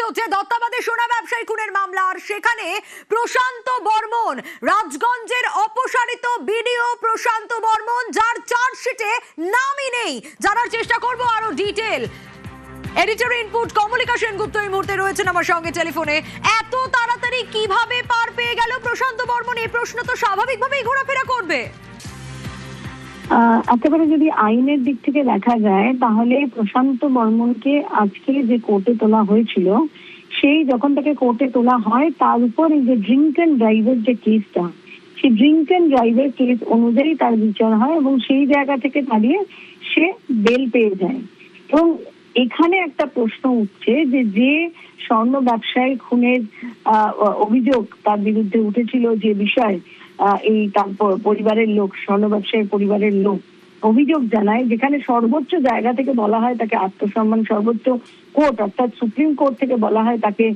চলছে দত্তাবাদে সোনা ব্যবসায়ী খুনের মামলা, আর সেখানে প্রশান্ত বর্মন, রাজগঞ্জের অপসারিত বিডিও প্রশান্ত বর্মন, যার চার্জশিটে নামই নেই। জানার চেষ্টা করব আরো detail. Editor input Kamalika Sengupta এই মুহূর্তে রয়েছেন আমার সঙ্গে টেলিফোনে। এত তাড়াতাড়ি কিভাবে পার পেয়ে গেল প্রশান্ত বর্মন? এই প্রশ্ন তো স্বাভাবিকভাবেই ঘোরাফেরা করবে। একেবারে যদি আইনের দিক থেকে দেখা যায় তাহলে প্রশান্ত বর্মনকে আজকে যে কোর্টে তোলা হয়েছিল, সেই যখন তাকে কোর্টে তোলা হয় তার উপর এই যে ড্রিঙ্ক অ্যান্ড ড্রাইভের যে কেসটা, সেই ড্রিঙ্ক অ্যান্ড ড্রাইভের কেস অনুযায়ী তার বিচার হয় এবং সেই জায়গা থেকে দাঁড়িয়ে সে বেল পেয়ে যায়। এবং এখানে একটা প্রশ্ন উঠছে যে স্বর্ণ ব্যবসায়ী খুনের অভিযোগ তার বিরুদ্ধে উঠেছিল, যে বিষয় এই তার পরিবারের লোক, স্বর্ণ ব্যবসায়ীর পরিবারের লোক অভিযোগ জানায়, যেখানে সর্বোচ্চ জায়গা থেকে বলা হয় তাকে আত্মসম্মান, সর্বোচ্চ কোর্ট অর্থাৎ সুপ্রিম কোর্ট থেকে বলা হয় তাকে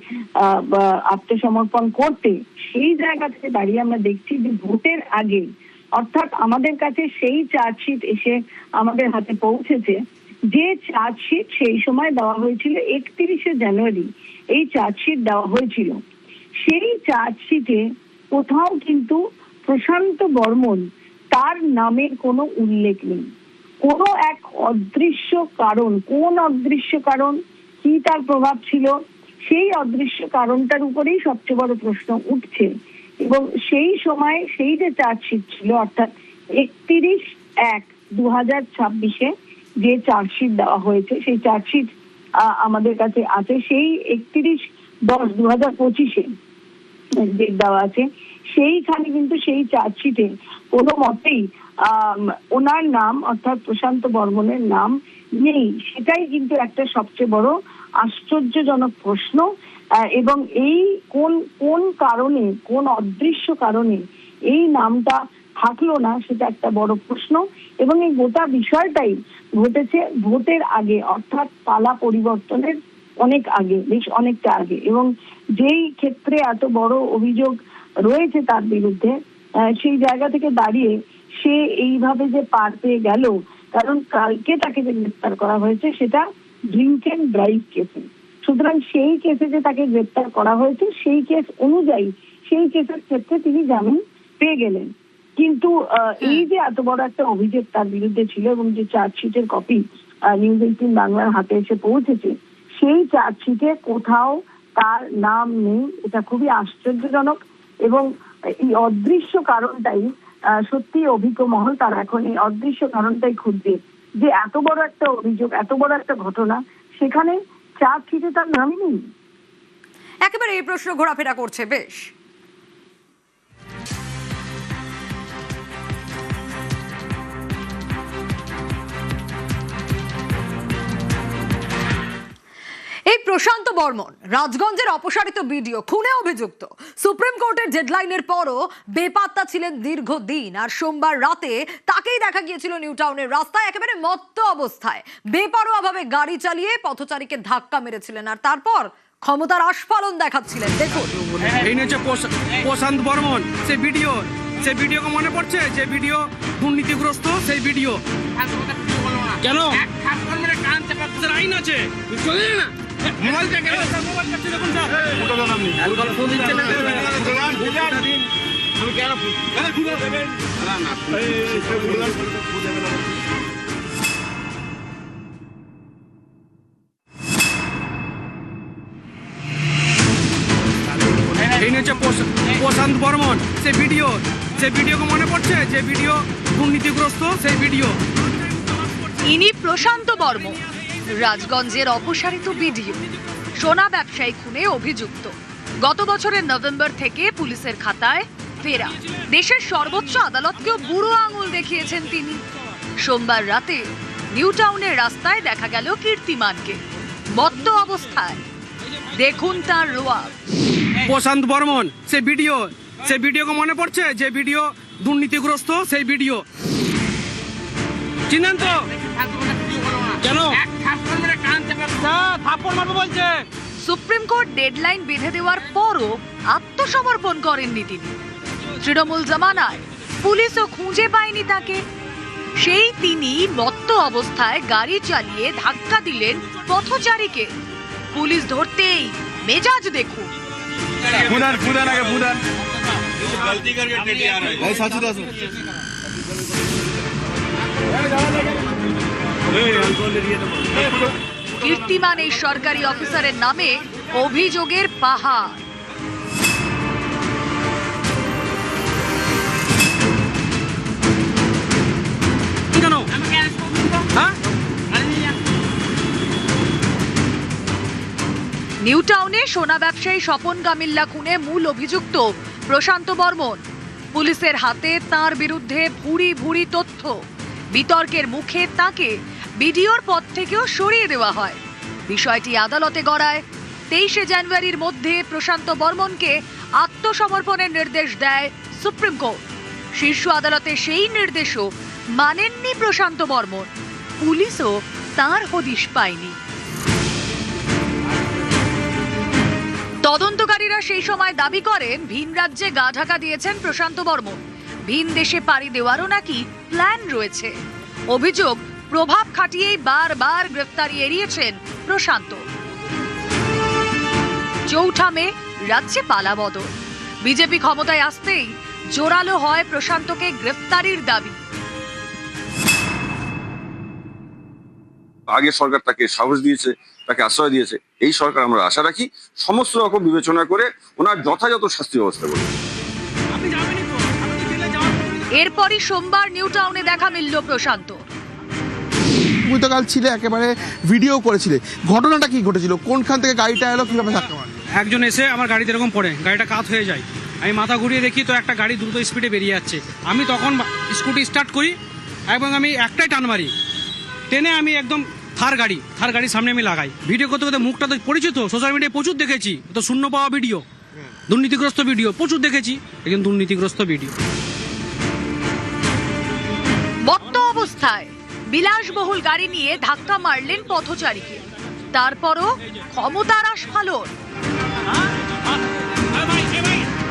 আত্মসমর্পণ করতে, সেই জায়গা থেকে দাঁড়িয়ে আমরা দেখছি যে ভোটের আগে, অর্থাৎ আমাদের কাছে সেই চার্জশিট এসে আমাদের হাতে পৌঁছেছে, যে চার্জশিট সেই সময় দেওয়া হয়েছিল 31শে জানুয়ারি, এই চার্জশিট দেওয়া হয়েছিল। সেই চার্জশিটে কোথাও কিন্তু প্রশান্ত বর্মন তার নামের কোনো উল্লেখ নেই। কোনো এক অদৃশ্য কারণ, কোন অদৃশ্য কারণ, কি তার প্রভাব ছিল, সেই অদৃশ্য কারণটার উপরেই সবচেয়ে বড় প্রশ্ন উঠছে। এবং সেই সময় সেই যে চার্জশিট ছিল, অর্থাৎ 31/1/2026 যে চার্জশিট দেওয়া হয়েছে, সেই চার্জশিট আমাদের কাছে আছে। সেই 31/10/2025 ডেট দেওয়া আছে। সেইখানে কিন্তু সেই চার্জশিটে কোনো মতেই ওনার নাম অর্থাৎ প্রশান্ত বর্মনের নাম নেই। সেটাই কিন্তু একটা সবচেয়ে বড় আশ্চর্যজনক প্রশ্ন। এবং এই কোন কারণে, কোন অদৃশ্য কারণে এই নামটা থাকলো না, সেটা একটা বড় প্রশ্ন। এবং এই গোটা বিষয়টাই ঘটেছে ভোটের আগে, অর্থাৎ পালা পরিবর্তনের অনেক আগে, বেশ অনেকটা আগে। এবং যেই ক্ষেত্রে এত বড় অভিযোগ রয়েছে তার বিরুদ্ধে, সেই জায়গা থেকে দাঁড়িয়ে সে এইভাবে যে পার পেয়ে গেল, কারণ কালকে তাকে যে গ্রেপ্তার করা হয়েছে সেটা ড্রিঙ্ক অ্যান্ড ড্রাইভ কেসে। সুতরাং সেই কেসে যে তাকে গ্রেপ্তার করা হয়েছে, সেই কেস অনুযায়ী সেই কেসের ক্ষেত্রে তিনি জামিন পেয়ে গেলেন। কিন্তু এই যে এত বড় একটা অভিযোগ তার বিরুদ্ধে ছিল এবং যে চার্জশিটের কপি নিউজ 18 বাংলার হাতে এসে পৌঁছেছে, সেই চার্জশিটে কোথাও তার নাম নেই। এটা খুবই আশ্চর্যজনক। এবং এই অদৃশ্য কারণটাই সত্যি অভিজ্ঞ মহল তার এখন এই অদৃশ্য কারণটাই খুঁজছে, যে এত বড় একটা অভিযোগ, এত বড় একটা ঘটনা, সেখানে চার্জশিটে তার নামই নেই। একেবারে এই প্রশ্ন ঘোরাফেরা করছে বেশ। এই প্রশান্ত বর্মন রাজগঞ্জের অপসারিত বিডিও খুনে অভিযুক্ত। সুপ্রিম কোর্টের ডেডলাইনের পরও বেপাত্তা ছিলেন দীর্ঘদিন, আর সোমবার রাতে তাকেই দেখা গিয়েছিল নিউ টাউনের রাস্তায় একেবারে মত্ত অবস্থায় বেপরোয়াভাবে গাড়ি চালিয়ে পথচারীকে ধাক্কা মেরেছিলেন, আর তারপর ক্ষমতার আস্ফালন দেখাচ্ছিলেন। দেখুন, এই হচ্ছে প্রশান্ত বর্মন, সেই ভিডিও মনে পড়ছে, যে ভিডিও দুর্নীতিগ্রস্ত, সেই ভিডিও কেন আইন আছে মোবাইল থেকে এই হচ্ছে প্রশান্ত বর্মন, সেই ভিডিও মনে পড়ছে, যে ভিডিও দুর্নীতিগ্রস্ত, সেই ভিডিও। ইনি প্রশান্ত বর্মন, রাজগঞ্জের অপসারিত বিডিও, সোনা ব্যবসায়ী খুনে অভিযুক্ত। গত বছরের নভেম্বর থেকে পুলিশের খাতায় ফেরা, দেশের সর্বোচ্চ আদালতকেও বুড়ো আঙুল দেখিয়েছেন তিনি। সোমবার রাতে নিউ টাউনের রাস্তায় দেখা গেল কীর্তিমানকে মত্ত অবস্থায়। দেখুন তার রোয়াব। প্রশান্ত বর্মন, সেই ভিডিও মনে পড়ছে, যে ভিডিও দুর্নীতিগ্রস্ত, সেই ভিডিও চিনেন তো? কেন সুপ্রিম কোর্ট ডেডলাইন বেঁধে দেওয়ার পরও আত্মসমর্পণ করেননি তিনি। তৃণমূল জামানায় পুলিশও খুঁজে পায়নি তাকে। সেই তিনি মত্ত অবস্থায় গাড়ি চালিয়ে ধাক্কা দিলেন পথচারীকে। পুলিশ ধরতেই মেজাজ দেখুন। কীর্তিমান এই সরকারি অফিসারের নামে অভিযোগের পাহাড়। কেন? হ্যাঁ? নিউ টাউনে সোনা ব্যবসায়ী স্বপন গামিল্লা খুনে মূল অভিযুক্ত প্রশান্ত বর্মন। পুলিশের হাতে তার বিরুদ্ধে ভুরি ভুরি তথ্য। বিতর্কের মুখে তাকে বিডিওর পদ থেকেও সরিয়ে দেওয়া হয়। বিষয়টি আদালতে গড়ায়। 23শে জানুয়ারির মধ্যে প্রশান্ত বর্মনকে আত্মসমর্পণের নির্দেশ দেয় সুপ্রিম কোর্ট। শীর্ষ আদালতে সেই নির্দেশও মানেননি প্রশান্ত বর্মন। পুলিশও তার হদিশ পায়নি। তদন্তকারীরা সেই সময় দাবি করেন ভিন রাজ্যে গা ঢাকা দিয়েছেন প্রশান্ত বর্মন। ভিন দেশে পাড়ি দেওয়ারও নাকি প্ল্যান রয়েছে। অভিযোগ, প্রভাব খাটিয়েই বারবার গ্রেফতারি এড়িয়েছেন প্রশান্ত। চৌঠা মে রাজ্যে পালাবদল। বিজেপি ক্ষমতায় আসতেই জোরালো হয় প্রশান্তকে গ্রেফতারির দাবি। আগে সরকার তাকে সাহস দিয়েছে, তাকে আশ্রয় দিয়েছে। এই সরকার আমরা আশা রাখি সমস্ত রকম বিবেচনা করে ওনার যথাযথ শাস্তি ব্যবস্থা করবে। এরপরই সোমবার নিউ টাউনে দেখা মিলল প্রশান্ত। গতকাল ছিলে, একেবারে ভিডিও করেছিলে, ঘটনাটা কি ঘটেছিল? কোনখান থেকে গাড়িটা এলো, কিভাবে ধাক্কা মারলো? একজন এসে আমার গাড়িতে এরকম পড়ে, গাড়িটা কাত হয়ে যায়। আমি মাথা ঘুরিয়ে দেখি তো একটা গাড়ি দ্রুত স্পিডে বেরিয়ে যাচ্ছে। আমি তখন স্কুটি স্টার্ট করি এবং আমি একটাই টান মারি। টেনে আমি একদম থার গাড়ির সামনে আমি লাগাই। ভিডিও করতে করতে মুখটা তো পরিচিত, সোশ্যাল মিডিয়ায় প্রচুর দেখেছি। তো শূন্য পাওয়া ভিডিও, দুর্নীতিগ্রস্ত ভিডিও প্রচুর দেখেছি। একজন দুর্নীতিগ্রস্ত ভিডিও। মত্ত অবস্থায় বিলাসবহুল গাড়ি নিয়ে ধাক্কা মারলেন পথচারীকে। তারপরও ক্ষমতার আস্ফালন।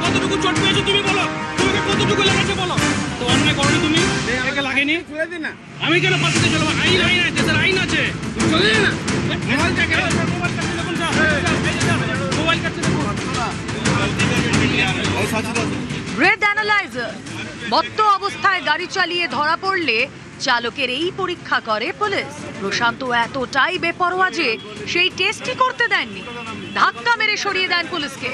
কতটুকু চোট পেয়েছো তুমি বলো, তোমাকে কতটুকু লেগেছে বলো। তো অন্যায় করনি তুমি, একে লাগেনি। আমি কেন পাশে চলবো? আইন আছে, দেশের আইন আছে। মোবাইল কাছে ব্রেথ অ্যানালাইজার। মত্ত অবস্থায় গাড়ি চালিয়ে ধরা পড়লে চালকের এই পরীক্ষা করে পুলিশ। প্রশান্ত এতটাই বেপরোয়া যে সেই টেস্টই করতে দেননি, ধাক্কা মেরে সরিয়ে দেন পুলিশকে।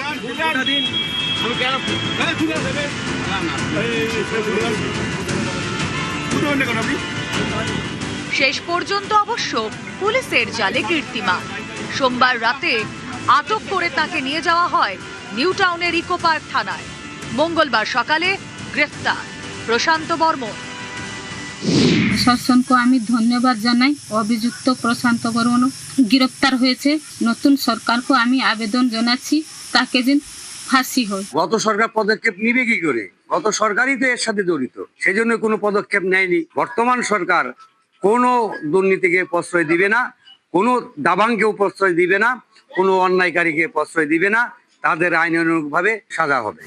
শেষ পর্যন্ত অবশ্য পুলিশের জালে কীর্তিমান। সোমবার রাতে আটক করে তাকে নিয়ে যাওয়া হয় নিউ টাউনের ইকো পার্ক থানায়। মঙ্গলবার সকালে গ্রেফতার প্রশান্ত বর্মন। প্রশাসনকে আমি ধন্যবাদ জানাই। অভিযুক্ত প্রশান্ত বর্মন গ্রেফতার হয়েছে। নতুন সরকারকে আমি আবেদন জানাচ্ছি তাকে যেন ফাঁসি হয়। গত সরকার পদক্ষেপ নিবে কি করে? গত সরকারই তো এর সাথে জড়িত, সেই জন্য কোনো পদক্ষেপ নেয়নি। বর্তমান সরকার কোনো দুর্নীতিকে প্রশ্রয় দিবে না, কোনো দাবাংকেও প্রশ্রয় দিবে না, কোনো অন্যায়কারীকে প্রশ্রয় দিবে না। তাদের আইনানুগভাবে সাজা হবে।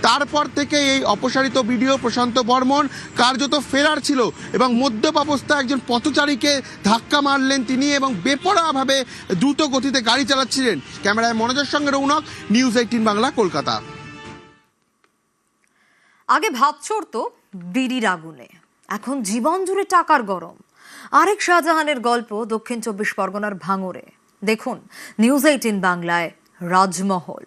তারপর থেকে এই অপসারিত ভিডিও প্রশান্ত বর্মন কার্যত ফেরার ছিল এবং মদ্যপ অবস্থায় একজন পথচারীকে ধাক্কা মারলেন তিনি এবং বেপরোয়াভাবে দ্রুত গতিতে গাড়ি চালাচ্ছিলেন। ক্যামেরায় মনোজের সঙ্গে রৌনক, নিউজ 18 বাংলা, কলকাতা। আগে ভাত চড়তো বিড়ির আগুনে, এখন জীবন জুড়ে টাকার গরম। আরেক শাহজাহানের গল্প দক্ষিণ 24 পরগনার ভাঙড়ে। দেখুন নিউজ 18 বাংলায় রাজমহল।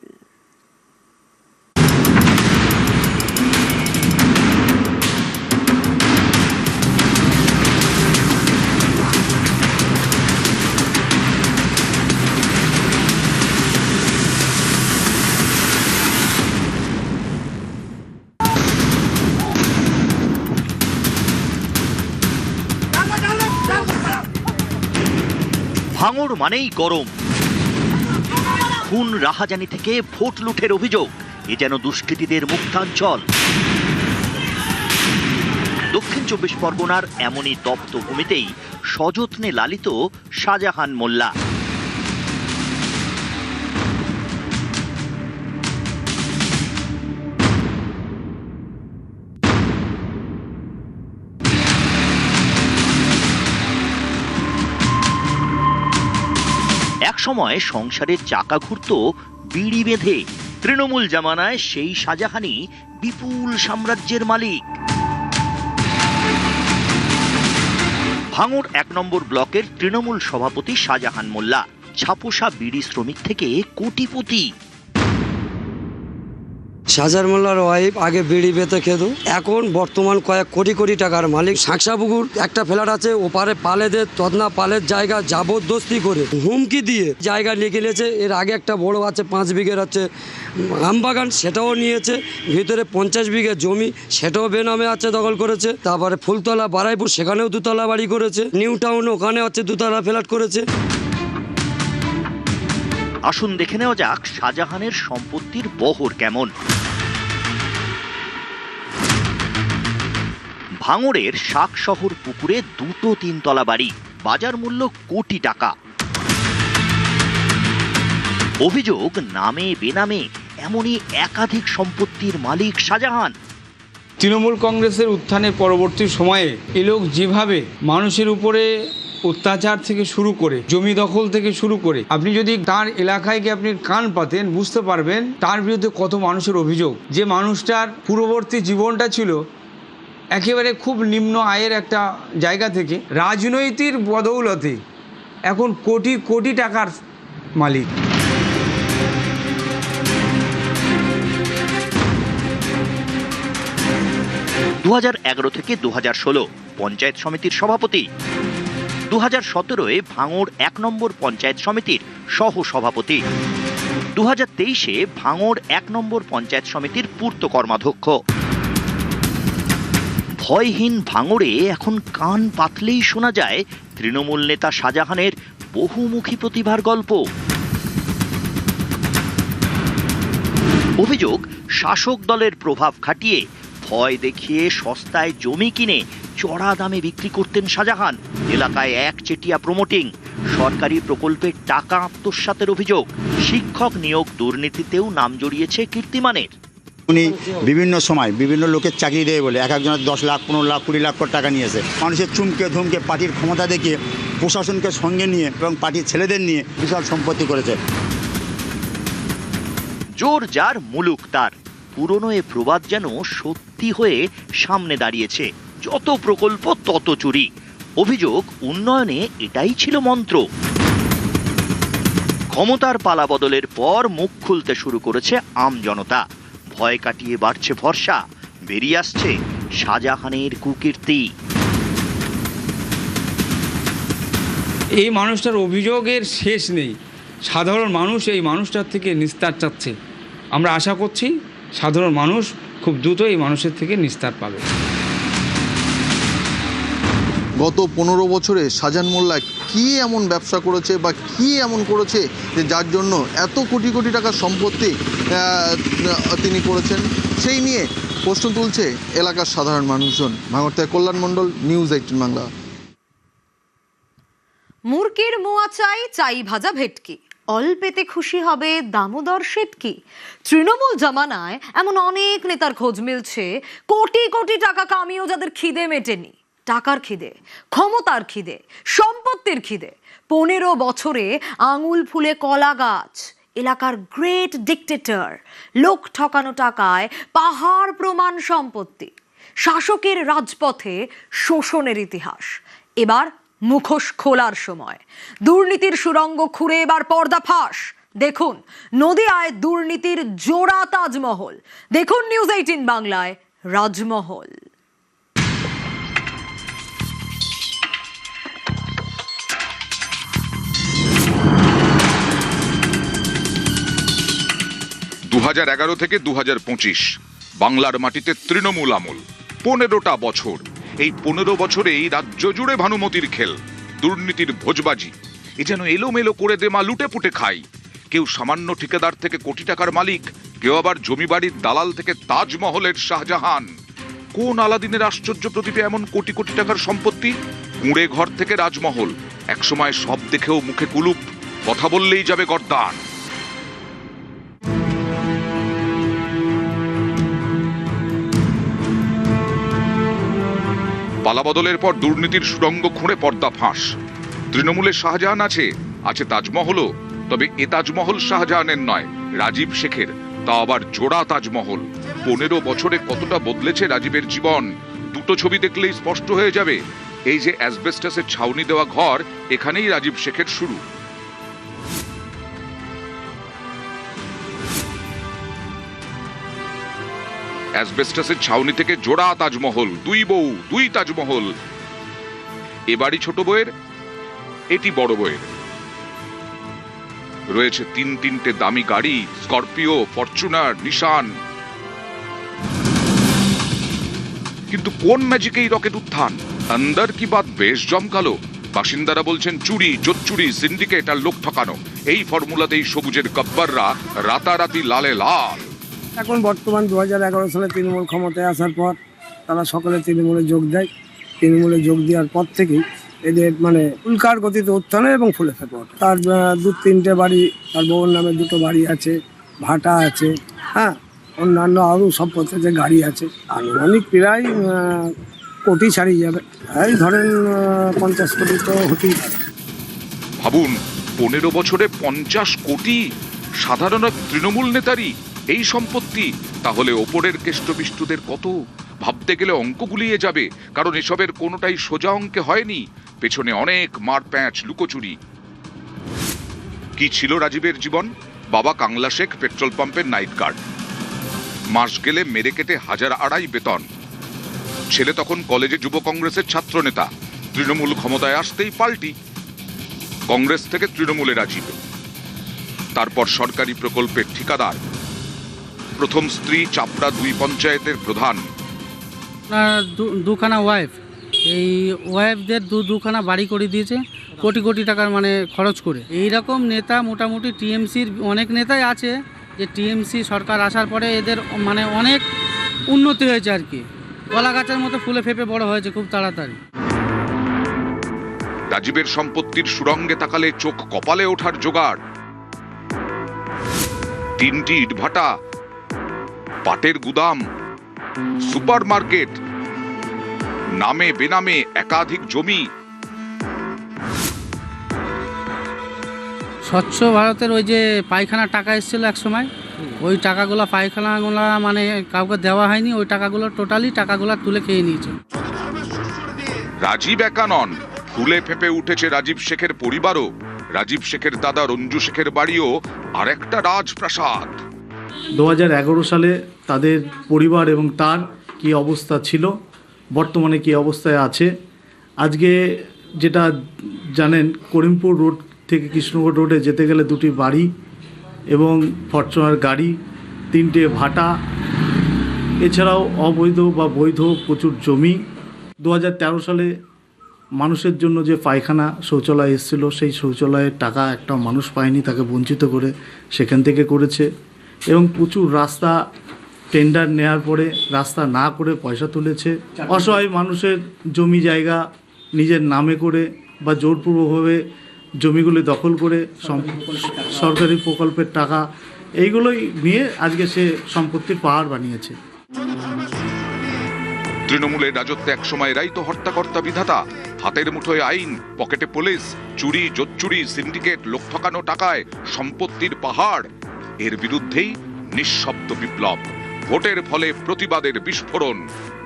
ভাঙড় মানেই গরম, খুন রাহাজানি থেকে ভোট লুঠের অভিযোগ। এ যেন দুষ্কৃতীদের মুক্তাঞ্চল। দক্ষিণ 24 পরগনার এমনই তপ্ত ভূমিতেই সযত্নে লালিত শাহজাহান মোল্লা। একসময় সংসারের চাকা ঘুরতো বিড়ি বেঁধে। তৃণমূল জামানায় সেই শাহজাহানই বিপুল সাম্রাজ্যের মালিক। ভাঙড় 1 নম্বর ব্লকের তৃণমূল সভাপতি শাহজাহান মোল্লা ছাপোষা বিড়ি শ্রমিক থেকে কোটিপতি। শাহজাহান মোল্লার ওয়াইফ আগে বিড়ি বেতে খেত, এখন বর্তমান কয়েক কোটি কোটি টাকার মালিক। শাঁকসাপুকুর একটা ফ্ল্যাট আছে, ওপারে পালেদের তদনা পালের জায়গা জবরদস্তি করে হুমকি দিয়ে জায়গা নিয়ে গেলেছে। এর আগে একটা বড় আছে 5 বিঘের আছে আমবাগান, সেটাও নিয়েছে। ভিতরে 50 বিঘে জমি, সেটাও বেনামে আছে, দখল করেছে। তারপরে ফুলতলা বারাইপুর, সেখানেও 2 তলা বাড়ি করেছে। নিউ টাউন, ওখানে হচ্ছে 2 তলা ফ্ল্যাট করেছে। আসুন দেখে নেওয়া যাক শাহজাহানের সম্পত্তির বহর কেমন। ভাঙড়ের শাকশহর পুকুরে 2 3 তলা বাড়ি, বাজার মূল্য কোটি টাকা। অভিযোগ নামে বেনামে এমনই একাধিক সম্পত্তির মালিক শাহজাহান। তৃণমূল কংগ্রেসের উত্থানের পরবর্তী সময়ে এ লোক যেভাবে মানুষের উপরে অত্যাচার থেকে শুরু করে জমি দখল থেকে শুরু করে, আপনি যদি তার এলাকায় গিয়ে আপনি কান পাতেন বুঝতে পারবেন তার বিরুদ্ধে কত মানুষের অভিযোগ। যে মানুষটার পূর্ববর্তী জীবনটা ছিল একেবারে খুব নিম্ন আয়ের একটা জায়গা থেকে রাজনৈতিক বদৌলতে এখন কোটি কোটি টাকার মালিক। দু 2011 থেকে 2016 পঞ্চায়েত সমিতির সভাপতি। 2017-এ ভাঙড় 1 নম্বর পঞ্চায়েত সমিতির সহ সভাপতি। 2023-এ ভাঙড় 1 নম্বর পঞ্চায়েত সমিতির পূর্ত কর্মাধ্যক্ষ। ভয়হীন ভাঙড়ে এখন কান পাতলেই শোনা যায় তৃণমূল নেতা শাহজাহানের বহুমুখী প্রতিভার গল্প। অভিযোগ শাসক দলের প্রভাব খাটিয়ে ভয় দেখিয়ে সস্তায় জমি কিনে চড়া দামে বিক্রি করতেন শাহজাহান। এলাকায় একচেটিয়া প্রমোটিং, সরকারি প্রকল্পের টাকা আত্মসাতের অভিযোগ। শিক্ষক নিয়োগ দুর্নীতিতেও নাম জড়িয়েছে কীর্তিমানের। উনি বিভিন্ন সময় বিভিন্ন লোকের চাকরি দেয় বলে 1-1জনের 10 লাখ 15 লাখ 20 লাখ করে টাকা নিয়েছে। মানুষের চুমকে ধুমকে পার্টির ক্ষমতা দেখিয়ে প্রশাসনকে সঙ্গে নিয়ে এবং পার্টির ছেলেদের নিয়ে বিশাল সম্পত্তি করেছে। জোর যার মুলুক তার, পুরনো এ প্রবাদ যেন সত্যি হয়ে সামনে দাঁড়িয়েছে। যত প্রকল্প তত চুরি। অভিযোগ উন্নয়নে এটাই ছিল মন্ত্র। ক্ষমতার পালা বদলের পর মুখ খুলতে শুরু করেছে আমজনতা। ভয় কাটিয়ে বাড়ছে ভরসা, বেরিয়ে আসছে শাহজাহানের কুকীর্তি। এই মানুষটার অভিযোগের শেষ নেই। সাধারণ মানুষ এই মানুষটার থেকে নিস্তার চাচ্ছে। আমরা আশা করছি সাধারণ মানুষ খুব দ্রুত এই মানুষের থেকে নিস্তার পাবে। গত 15 বছরে শাহজাহান মোল্লা কি এমন ব্যবসা করেছে বা কি এমন করেছে যে যার জন্য এত কোটি কোটি টাকার সম্পত্তি তিনি করেছেন, সেই নিয়ে প্রশ্ন তুলছে এলাকার সাধারণ মানুষজন। ভাঙড় থেকে কল্যাণ মণ্ডল, নিউজ 18 বাংলা। মুরগির মোয়া চাই, চাই ভাজা ভেটকি, অল্পেতে খুশি হবে দামোদর সেটকি। তৃণমূল জামানায় এমন অনেক নেতার খোঁজ মিলছে কোটি কোটি টাকা কামিয়েও যাদের খিদে মেটেনি। টাকার খিদে, ক্ষমতার খিদে, সম্পত্তির খিদে। 15 বছরে আঙুল ফুলে কলা গাছ। এলাকার গ্রেট ডিক্টেটর, লোক ঠকানো টাকায় পাহাড় প্রমাণ সম্পত্তি। শাসকের রাজপথে শোষণের ইতিহাস। এবার মুখোশ খোলার সময়। দুর্নীতির সুরঙ্গ খুঁড়ে এবার পর্দা ফাঁস। দেখুন নদিয়ায় দুর্নীতির জোড়া তাজমহল। দেখুন নিউজ 18 বাংলায় রাজমহল। দু 2011 থেকে 2025 বাংলার মাটিতে তৃণমূল আমল। 15টা বছর। এই 15 বছরেই রাজ্য জুড়ে ভানুমতির খেল, দুর্নীতির ভোজবাজি। এ যেন এলোমেলো করে দে মা লুটে পুটে খাই। কেউ সামান্য ঠিকাদার থেকে কোটি টাকার মালিক, কেউ আবার জমি বাড়ির দালাল থেকে তাজমহলের শাহজাহান। কোন আলাদিনের আশ্চর্য প্রদীপে এমন কোটি কোটি টাকার সম্পত্তি? কুঁড়ে ঘর থেকে রাজমহল। একসময় সব দেখেও মুখে কুলুপ, কথা বললেই যাবে গর্দান। পালাবদলের পর দুর্নীতির সুরঙ্গ খুঁড়ে পর্দা ফাঁস। তৃণমূলের শাহজাহান আছে, আছে তাজমহলও, তবে এ তাজমহল শাহজাহানের নয়, রাজীব শেখের, তা আবার জোড়া তাজমহল। 15 বছরে কতটা বদলেছে রাজীবের জীবন, দুটো ছবি দেখলেই স্পষ্ট হয়ে যাবে। এই যে অ্যাসবেস্টাসের ছাউনি দেওয়া ঘর, এখানেই রাজীব শেখের শুরু। অ্যাসবেস্টাসের ছাউনি থেকে জোড়া তাজমহল, 2 বউ 2 তাজমহল। এ বাড়ি ছোট বউয়ের, এটি বড় বউয়ের। রয়েছে 3টে দামি গাড়ি, স্করপিও, ফরচুনার, নিশান। কিন্তু কোন ম্যাজিকে এই রকেট উত্থান? আন্দার কি বাত বেশ জমকালো। বাসিন্দারা বলছেন চুরি, জোচ্চুরি, সিন্ডিকেট আর লোক ঠকানো, এই ফর্মুলাতেই সবুজের গব্বররা রাতারাতি লালে লাল। এখন বর্তমান 2011 সালে তৃণমূল ক্ষমতায় আসার পর তারা সকলে তৃণমূলে যোগ দেয়। তৃণমূলে যোগ দেওয়ার পর থেকেই এদের মানে উল্কার গতিতে উত্থান এবং ফুলে ফেপে ওঠে। তার 2-3টে বাড়ি, তার বউর নামে 2টো বাড়ি আছে, ভাটা আছে, হ্যাঁ, অন্যান্য আরও সম্পত্তি যে গাড়ি আছে, আনুমানিক প্রায় কোটি ছাড়িয়ে যাবে। এই ধরেন 50 কোটি তো হতেই পারে। ভাবুন, 15 বছরে 50 কোটি, সাধারণ তৃণমূল নেতারই এই সম্পত্তি। তাহলে ওপরের কেষ্টবিষ্টুদের কত? ভাবতে গেলে অঙ্ক গুলিয়ে যাবে, কারণ এসবের কোনোটাই সোজা অঙ্কে হয়নি। পেছনে অনেক মারপ্যাঁচ, লুকোচুরি। কি ছিল রাজীবের জীবন? বাবা কাংলা শেখ পেট্রোল পাম্পের নাইট গার্ড, মাস গেলে মেরে কেটে 1,250 বেতন। ছেলে তখন কলেজে যুব কংগ্রেসের ছাত্র নেতা। তৃণমূল ক্ষমতায় আসতেই পাল্টি, কংগ্রেস থেকে তৃণমূলে রাজীব। তারপর সরকারি প্রকল্পের ঠিকাদার, প্রথম স্ত্রী চাপড়া 2 পঞ্চায়েতের প্রধান। দুখানা ওয়াইফ, এই ওয়াইফদের দুখানা বাড়ি করে দিয়েছে কোটি কোটি টাকার মানে খরচ করে। এই রকম নেতা মোটামুটি টিএমসির অনেক নেতাই আছে, যে টিএমসি সরকার আসার পরে এদের মানে অনেক উন্নতি হয়েছে আর কি, কলা গাছের মতো ফুলে ফেপে বড় হয়েছে খুব তাড়াতাড়ি। রাজীবের সম্পত্তির সুরঙ্গে তাকালে চোখ কপালে ওঠার জোগাড়। 3টি ইটভাটা, পাটের গুদাম, সুপার মার্কেট, নামে বেনামে একাধিক জমি। স্বচ্ছ ভারতের ওই যে পায়খানা টাকা এসেছিল এক সময়, ওই টাকাগুলো পায়খানাগুলো মানে কাউকে দেওয়া হয়নি, ওই টাকাগুলো টোটালি টাকাগুলো তুলে খেয়ে নিয়েছে। রাজীব একা নন, ফুলে ফেপে উঠেছে রাজীব শেখের পরিবারও। রাজীব শেখের দাদা রঞ্জু শেখের বাড়িও আরেকটা রাজপ্রাসাদ। 2011 সালে তাদের পরিবার এবং তার কি অবস্থা ছিল, বর্তমানে কি অবস্থায় আছে। আজকে যেটা জানেন, করিমপুর রোড থেকে কৃষ্ণগড় রোডে যেতে গেলে 2টি বাড়ি এবং ফরচুনার গাড়ি, 3টে ভাটা, এছাড়াও অবৈধ বা বৈধ প্রচুর জমি। 2013 সালে মানুষের জন্য যে পায়খানা শৌচালয় এসেছিল, সেই শৌচালয়ের টাকা একটা মানুষ পায়নি, তাকে বঞ্চিত করে সেখান থেকে করেছে। এবং প্রচুর রাস্তা টেন্ডার নেওয়ার পরে রাস্তা না করে পয়সা তুলেছে। অসহায় মানুষের জমি জায়গা নিজের নামে করে বা জোরপূর্বকভাবে জমিগুলি দখল করে সরকারি প্রকল্পের টাকা এইগুলোই নিয়ে আজকে সে সম্পত্তির পাহাড় বানিয়েছে। তৃণমূলের রাজত্বে একসময় এরাই তো হর্তাকর্তা বিধাতা। হাতের মুঠোয় আইন, পকেটে পুলিশ, চুরি, জোচ্চুরি, সিন্ডিকেট, লোক ঠকানো টাকায় সম্পত্তির পাহাড়। এর বিরুদ্ধেই নিঃশব্দ বিপ্লব, ভোটের ফলে প্রতিবাদের বিস্ফোরণ,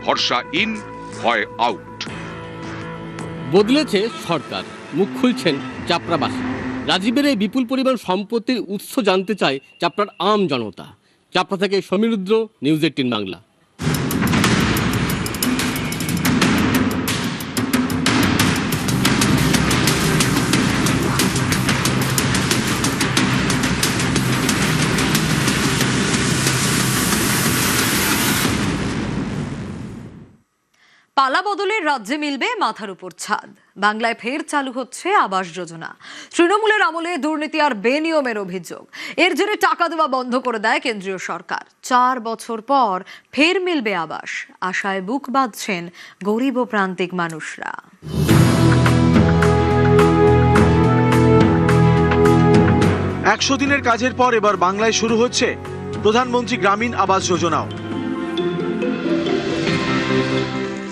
ভরসা ইন, ভয় আউট। বদলেছে সরকার, মুখ খুলছেন চাপড়াবাসী। রাজীবের এই বিপুল পরিমাণ সম্পত্তির উৎস জানতে চায় চাপড়ার আম জনতা। চাপড়া থেকে সমীর রুদ্র, নিউজ 18 বাংলা। পালা বদলের রাজ্যে মিলবে মাথার উপর ছাদ। বাংলায় ফের চালু হচ্ছে আবাস যোজনা। তৃণমূলের আমলে দুর্নীতি আর বেনিয়মের অভিযোগ, এর জেরে টাকা দেওয়া বন্ধ করে দেয় কেন্দ্রীয় সরকার। 4 বছর পর ফের মিলবে আবাস, আশায় বুক বাঁধছেন গরিব ও প্রান্তিক মানুষরা। 100 দিনের কাজের পর এবার বাংলায় শুরু হচ্ছে প্রধানমন্ত্রী গ্রামীণ আবাস যোজনাও।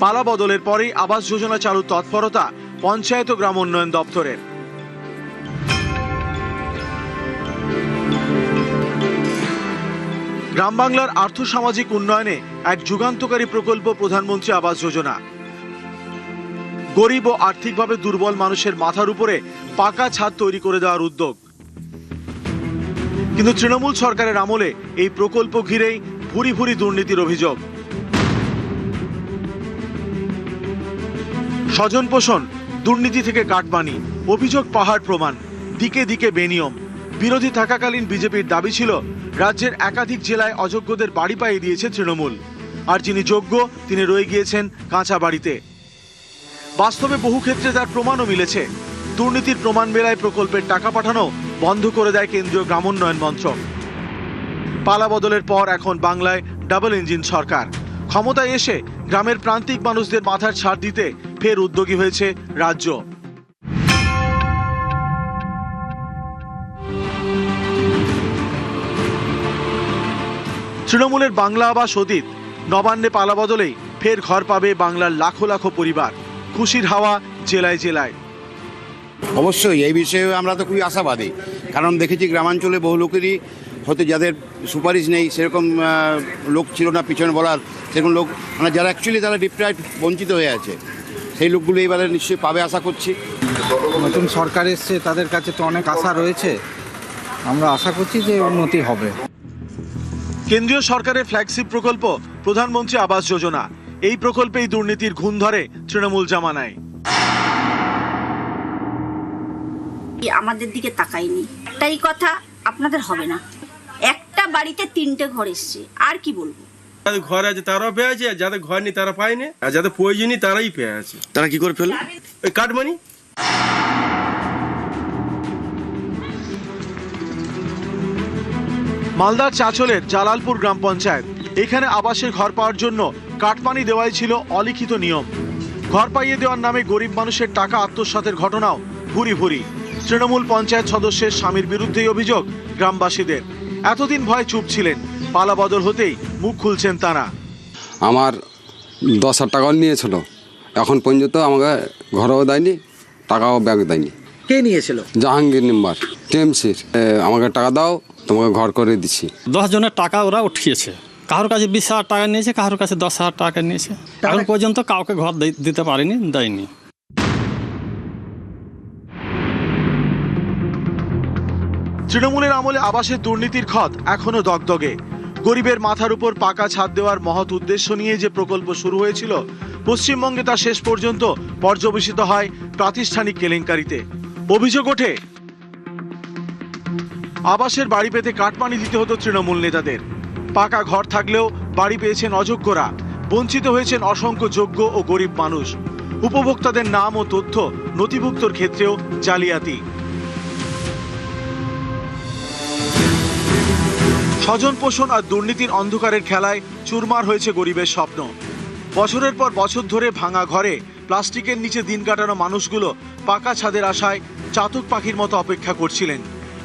পালা বদলের পরেই আবাস যোজনা চালুর তৎপরতা পঞ্চায়েত ও গ্রাম উন্নয়ন দপ্তরের। গ্রাম বাংলার আর্থসামাজিক উন্নয়নে এক যুগান্তকারী প্রকল্প প্রধানমন্ত্রী আবাস যোজনা। গরিব ও আর্থিকভাবে দুর্বল মানুষের মাথার উপরে পাকা ছাদ তৈরি করে দেওয়ার উদ্যোগ। কিন্তু তৃণমূল সরকারের আমলে এই প্রকল্প ঘিরেই ভুরি ভুরি দুর্নীতির অভিযোগ। স্বজন পোষণ, দুর্নীতি থেকে কাটমানি, অভিযোগ পাহাড় প্রমাণ, দিকে দিকে বেনিয়ম। বিরোধী থাকাকালীন বিজেপির দাবি ছিল রাজ্যের একাধিক জেলায় অযোগ্যদের বাড়ি পাইয়ে দিয়েছে তৃণমূল, আর যিনি যোগ্য তিনি রয়ে গিয়েছেন কাঁচা বাড়িতে। বাস্তবে বহু ক্ষেত্রে তার প্রমাণও মিলেছে। দুর্নীতির প্রমাণ মেলায় প্রকল্পের টাকা পাঠানো বন্ধ করে দেয় কেন্দ্রীয় গ্রামোন্নয়ন মন্ত্রক। পালা বদলের পর এখন বাংলায় ডাবল ইঞ্জিন সরকার। ক্ষমতায় এসে গ্রামের প্রান্তিক মানুষদের মাথার ছাড় দিতে ফের উদ্যোগী হয়েছে রাজ্য। তৃণমূলের বাংলা আবাস অতীত, নবান্নে পালা বদলেই ফের ঘর পাবে বাংলার লাখো লাখো পরিবার। খুশির হাওয়া জেলায় জেলায়। অবশ্যই এই বিষয়ে আমরা তো খুবই আশাবাদী, কারণ দেখেছি গ্রামাঞ্চলে বহু লোকেরই হতে যাদের সুপারিশ নেই, সেরকম লোক ছিল না পিছনে বলার, সেরকম লোক মানে যারা অ্যাকচুয়ালি তারা ডিপ্রাইভড বঞ্চিত হয়ে আছে, সেই লোকগুলো এবারে নিশ্চয়ই পাবে আশা করছি। নতুন সরকার এসছে, তাদের কাছে তো অনেক আশা রয়েছে, আমরা আশা করছি যে উন্নতি হবে। কেন্দ্রীয় সরকারের ফ্ল্যাগশিপ প্রকল্প প্রধানমন্ত্রী আবাস যোজনা। এই প্রকল্পেই দুর্নীতির ঘুণ ধরে তৃণমূল জামানায়। আমাদের দিকে তাকায়নি, একটাই কথা, আপনাদের হবে না। একটা বাড়িতে 3টে ঘর এসছে, আর কি বলবো। যাদের ঘর আছে তারাও পেয়ে আছে, আর যাদের ঘর নেই তারা পায়নি, আর যাদের প্রয়োজনীয় তারাই পেয়ে আছে। তারা কি করে ফেল? ওই কাটমানি। মালদার চাঁচলের জালালপুর গ্রাম পঞ্চায়েত, এখানে আবাসের ঘর পাওয়ার জন্য কাটমানি দেওয়াই ছিল অলিখিত নিয়ম। ঘর পাইয়ে দেওয়ার নামে গরিব মানুষের টাকা আত্মসাতের ঘটনাও ভুরি ভুরি। তৃণমূল পঞ্চায়েত সদস্যের স্বামীর বিরুদ্ধেই অভিযোগ গ্রামবাসীদের। এতদিন ভয় চুপ ছিলেন, পালা বদল হতেই মুখ খুলছেন তারা। আমার 10,000 টাকাও নিয়েছিল, এখন পর্যন্ত আমাকে ঘরেও দেয়নি, টাকাও ব্যাগ দেয়নি। কে নিয়েছিল? জাহাঙ্গীর নাম্বার টিএমসির। আমাকে টাকা দাও, তোমাকে ঘর করে দিচ্ছি। 10 জনের টাকা ওরা উঠিয়েছে, কারোর কাছে 20,000 টাকা নিয়েছে, কারোর কাছে 10,000 টাকা নিয়েছে। এখন পর্যন্ত কাউকে ঘর দিতে পারেনি, দেয়নি। তৃণমূলের আমলে আবাসের দুর্নীতির ক্ষত এখনো দগদগে। গরিবের মাথার উপর পাকা ছাদ দেওয়ার মহৎ উদ্দেশ্য নিয়ে যে প্রকল্প শুরু হয়েছিল, পশ্চিমবঙ্গে তা শেষ পর্যন্ত পর্যবেসিত হয় প্রাতিষ্ঠানিক কেলেঙ্কারিতে। অভিযোগ ওঠে আবাসের বাড়ি পেতে কাটমানি দিতে হতো তৃণমূল নেতাদের। পাকা ঘর থাকলেও বাড়ি পেয়েছেন অযোগ্যরা, বঞ্চিত হয়েছেন অসংখ্য যোগ্য ও গরিব মানুষ। উপভোক্তাদের নাম ও তথ্য নথিভুক্তর ক্ষেত্রেও জালিয়াতি। স্বজন পোষণ আর দুর্নীতির অন্ধকারের খেলায় চুরমার হয়েছে গরিবের স্বপ্ন। বছরের পর বছর ধরে ভাঙা ঘরে প্লাস্টিকের নিচে দিন কাটানো মানুষগুলো পাকা ছাদের আশায় চাতক পাখির মতো অপেক্ষা করছিলেন।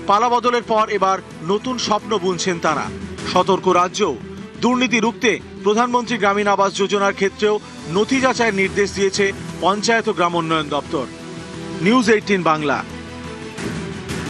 পালা বদলের পর এবার নতুন স্বপ্ন বুনছেন তারা। সতর্ক রাজ্যও। দুর্নীতি রুখতে প্রধানমন্ত্রী গ্রামীণ আবাস যোজনার ক্ষেত্রেও নথি যাচাইয়ের নির্দেশ দিয়েছে পঞ্চায়েত ও গ্রামোন্নয়ন দপ্তর। নিউজ 18 বাংলা।